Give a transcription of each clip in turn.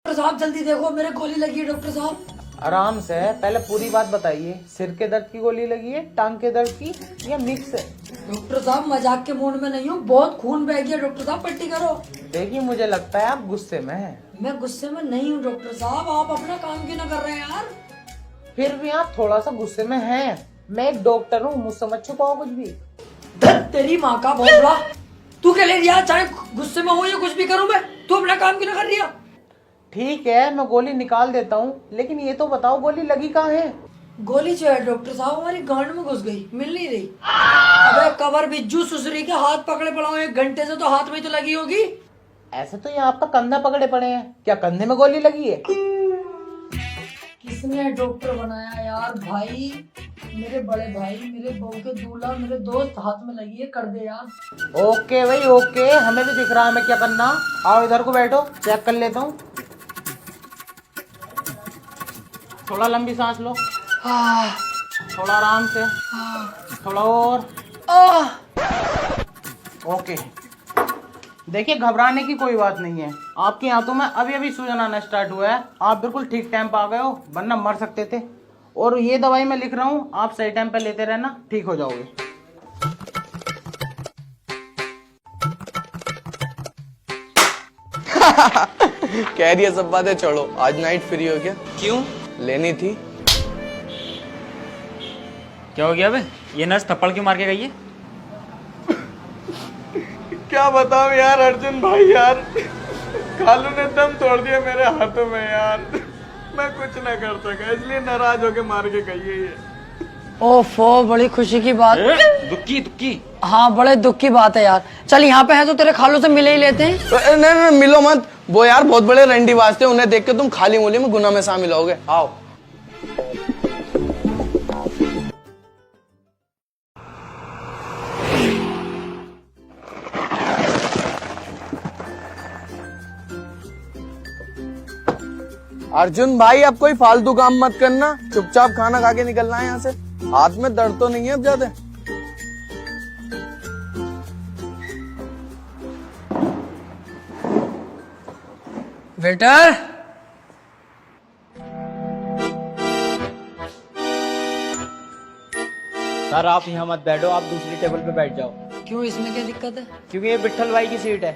Doctor साहब जल्दी देखो, मेरे गोली लगी है डॉक्टर साहब। आराम से, पहले पूरी बात बताइए। सिर के दर्द की गोली लगी है, टांग के दर्द की, या मिक्स है? डॉक्टर साहब मजाक के मूड में नहीं हूँ, बहुत खून बह गया। डॉक्टर साहब पट्टी करो। देखिए, मुझे लगता है आप गुस्से में हैं। मैं गुस्से में नहीं हूँ डॉक्टर साहब, आप अपना काम क्यों ना कर रहे हैं यार। फिर भी आप थोड़ा सा गुस्से में हैं। मैं एक डॉक्टर हूँ, मुझसे मत छुपाओ कुछ भी। धत तेरी माँ का भोसड़ा। तू क्या ले रहा, चाहे गुस्से में हो या कुछ भी करूँ मैं, तू अपना काम क्यों ना कर रही? ठीक है, मैं गोली निकाल देता हूँ, लेकिन ये तो बताओ गोली लगी कहाँ है? गोली जो है डॉक्टर साहब हमारी गांड में घुस गई, मिल नहीं रही। अबे कवर बिज्जू सुसरी के हाथ पकड़े पड़ा हूँ 1 घंटे से, तो हाथ में तो लगी होगी। ऐसे तो ये आपका कंधा पकड़े पड़े हैं, क्या कंधे में गोली लगी है? किसने डॉक्टर बनाया यार भाई? मेरे बड़े भाई, मेरे बहू के दूल्हा, मेरे दोस्त हाथ में लगी है, कर दे यार। ओके भाई ओके, हमें भी दिख रहा है हमें क्या करना। आओ इधर को बैठो, चेक कर लेता हूँ। थोड़ा लंबी सांस लो, थोड़ा आराम से, थोड़ा और। ओके, देखिए घबराने की कोई बात नहीं है। आपकी आंतों में अभी अभी सूजन आना स्टार्ट हुआ है। आप बिल्कुल ठीक टाइम पे आ गए हो, वरना मर सकते थे। और ये दवाई मैं लिख रहा हूँ, आप सही टाइम पे लेते रहना, ठीक हो जाओगे। कह रही है सब बातें छोड़ो, आज नाइट फ्री हो क्या? क्यों? लेनी थी। क्या हो गया बे? ये नर्स थप्पड़ क्यों मार के गई है? क्या बताऊं यार अर्जुन भाई, यार कालू ने दम तोड़ दिया मेरे हाथों में यार। मैं कुछ ना कर सका, इसलिए नाराज होके मार के गई है ये। ओफो, बड़ी खुशी की बात। दुक्की दुक्की। हाँ बड़े दुख की बात है यार। चल यहाँ पे है तो तेरे खालू से मिले ही लेते हैं। नहीं नहीं मिलो मत, वो यार बहुत बड़े रंडी बाज थे, उन्हें देख के तुम खाली मूली में गुनाह में शामिल होगे। आओ। अर्जुन भाई अब कोई फालतू काम मत करना, चुपचाप खाना खा के निकलना है यहाँ से। हाथ में दर्द तो नहीं है अब ज्यादा? वेटर, सर आप यहाँ मत बैठो, आप दूसरी टेबल पे बैठ जाओ। क्यों, इसमें क्या दिक्कत है? क्योंकि ये विट्ठल भाई की सीट है।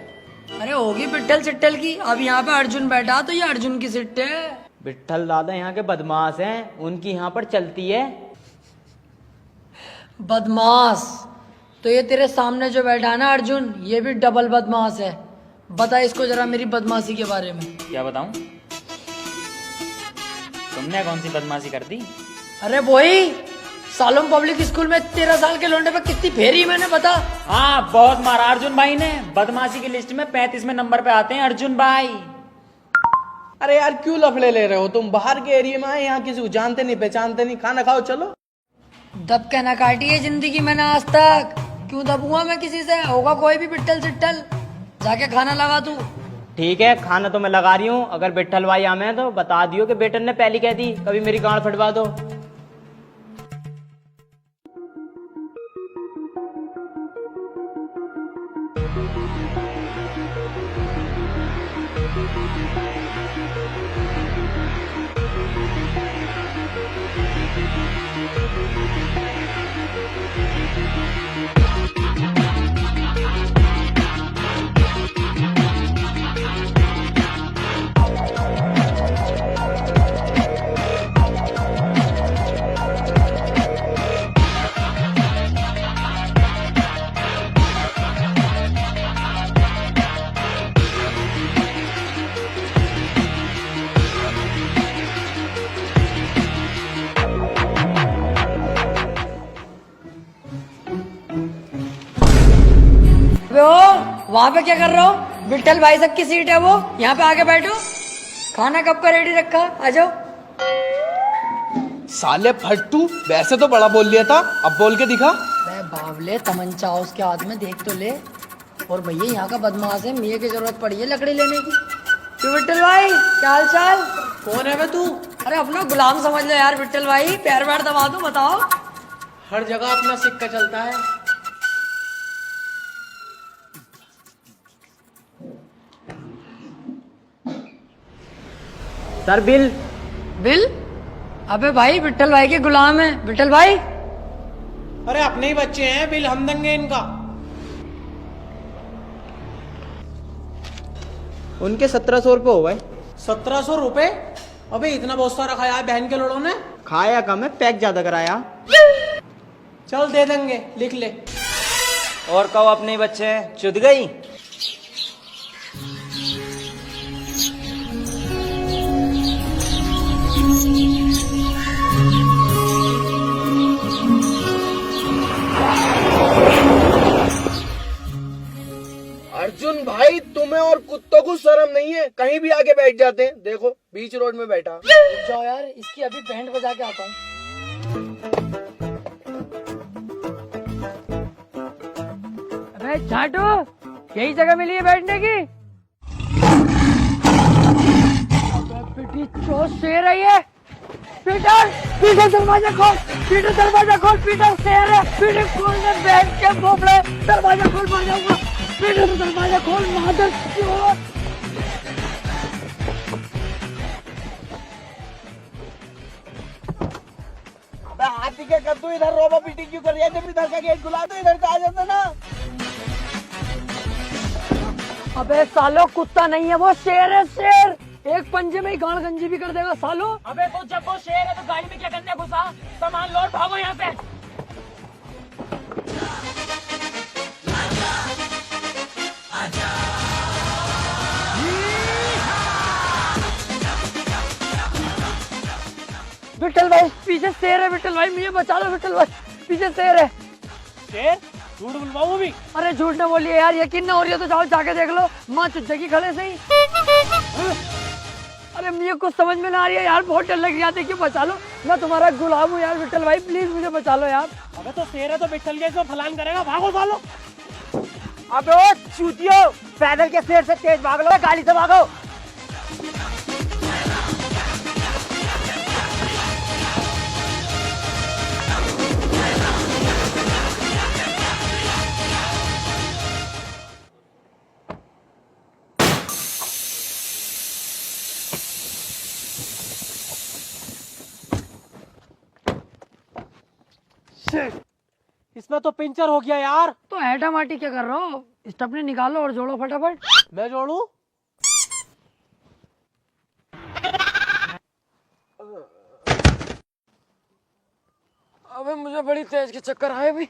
अरे होगी पिट्ठल चिट्ठल की, अब यहाँ पे अर्जुन बैठा तो ये अर्जुन की सीट है। विट्ठल दादा यहाँ के बदमाश हैं, उनकी यहाँ पर चलती है। बदमाश? तो ये तेरे सामने जो बैठा है ना अर्जुन, ये भी डबल बदमाश है। बता इसको जरा मेरी बदमाशी के बारे में। क्या बताऊं? तुमने कौन सी बदमाशी कर दी? अरे वही सालोम पब्लिक स्कूल में 13 साल के लौंडे पे कितनी फेरी मैंने, बता। हाँ बहुत मारा अर्जुन भाई ने। बदमाशी की लिस्ट में 35वें नंबर पे आते हैं अर्जुन भाई। अरे यार क्यों लफड़े ले रहे हो तुम? बाहर के एरिया में आए, यहाँ किसी को जानते नहीं पहचानते नहीं, खाना खाओ चलो। दब के ना काटी है जिंदगी मैंने आज तक, क्यों दबूंगा मैं किसी से? होगा कोई भी पिट्ठल चिट्ठल, जाके खाना लगा तू। ठीक है, खाना तो मैं लगा रही हूँ। अगर विट्ठल भाई आमे तो बता दियो कि बेटन ने पहली कह दी, कभी मेरी गांड फटवा दो। वहाँ पे क्या कर रहे हो? विट्ठल भाई साहब की सीट है वो, यहाँ पे आके बैठो। खाना कब का रेडी रखा, आ जाओ। साले फट्टू, वैसे तो बड़ा बोल लिया था, अब बोल के दिखा। बे बावले, तमंचा उसके हाथ में, देख तो ले। और भैया यहाँ का बदमाश है, मियाँ की जरूरत पड़ी है लकड़ी लेने की। क्यों विट्ठल भाई, क्या हाल चाल? कौन है बे तू? अरे अपना गुलाम समझ लो यार विट्ठल भाई, पैर पैर दबा दूं, बताओ। हर जगह अपना सिक्का चलता है। Sir bill. बिल? अबे भाई विट्ठल भाई के गुलाम है विट्ठल भाई। अरे अपने ही बच्चे हैं, बिल हम देंगे इनका। उनके 1700 रुपये हो गए। 1700 रुपए? अबे इतना बहुत सारा खाया है बहन के लोड़ों ने। खाया कम है, पैक ज्यादा कराया। चल दे देंगे, लिख ले। और कहो अपने ही बच्चे हैं, चुद गई। अर्जुन भाई, तुम्हें और कुत्तों को शर्म नहीं है? कहीं भी आके बैठ जाते हैं। देखो बीच रोड में बैठा। रुक जाओ यार, इसकी अभी बैंड बजा के आता हूँ। अबे झाटू, यही जगह मिली है बैठने की? अबे बेटी चोर शेर है ये। पीटर, पीटर दरवाजा खोल, पीटर दरवाजा खोल, पीटर शेर है। पीटर खोल दे, बैठ के भोपड़े, दरवाजा खोल, मर जाऊंगा। पीटर दरवाजा खोल, मादर चोर। हाथी के कर तू इधर रोबा पीटी क्यों कर रही है? जब इधर का गेट खुला तो इधर का आ जाता ना। अबे सालो, कुत्ता नहीं है वो, शेर है शेर। एक पंजे में ही गाड़ गंजी भी कर देगा सालो। अबे तो जब वो शेर है तो गाड़ी में क्या करने घुसा? सामान लोड, भागो यहाँ से। विट्ठल भाई पीछे शेर है, विट्ठल भाई मुझे बचा लो विट्ठल भाई, पीछे शेर है। शेर? झूठ बुलवाऊं भी? अरे झूठ न बोलिए यार, यकीन न हो रही है तो जाओ जाके देख लो। माँ चुच्चे खड़े से ही। अरे मुझे कुछ समझ में ना आ रही है यार, बहुत डर लग रहा है। देखिए बचा लो, मैं तुम्हारा गुलाम हूँ यार विट्ठल भाई, प्लीज मुझे बचा लो यार। अबे तो शेर है तो बिट्ठल के इसको फलान करेगा, भागो सालो। अबे ओ चूतियो, पैदल के शेर से तेज भाग लो, गाड़ी से भागो। इसमें तो पंचर हो गया यार। तो हैटा माटी क्या कर रहे हो? स्टेपनी निकालो और जोड़ो फटाफट। मैं जोड़ू? अबे मुझे बड़ी तेज के चक्कर आए भाई।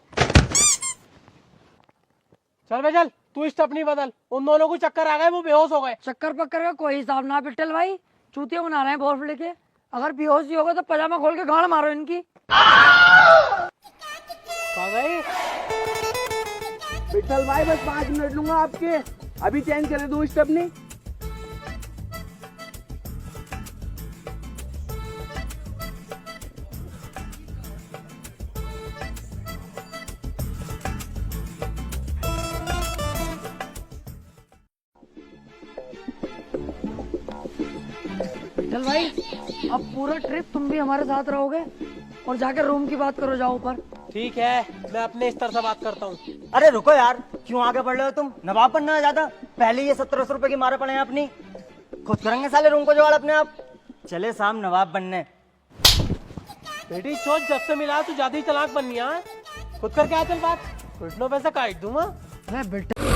चल बे चल, तू स्टेपनी बदल। उन दोनों को चक्कर आ गए, वो बेहोश हो गए। चक्कर पक्कर का कोई हिसाब ना विट्ठल भाई, चूतिया बना रहे हैं बॉल लेके। अगर बेहोश ही होगा तो पजामा खोल के गाड़ मारो इनकी। विट्ठल भाई बस 5 मिनट लूंगा आपके, अभी चेंज कर दूं स्टेपनी। चल भाई, अब पूरा ट्रिप तुम भी हमारे साथ रहोगे और जाकर रूम की बात करो, जाओ ऊपर। ठीक है, मैं अपने स्तर से बात करता हूँ। अरे रुको यार, क्यों आगे बढ़ रहे हो तुम? नवाब बनना है ज्यादा? पहले ये 1700 रुपए की मारे पड़े हैं अपनी, खुद करेंगे साले रूम को जुगाड़ अपने आप। चले शाम नवाब बनने। बेटी चोट, जब से मिला तू ज्यादा ही चालाक बननी है। खुद कर क्या चल बात, घुटनों पे से काट दूंगा। अरे बेटा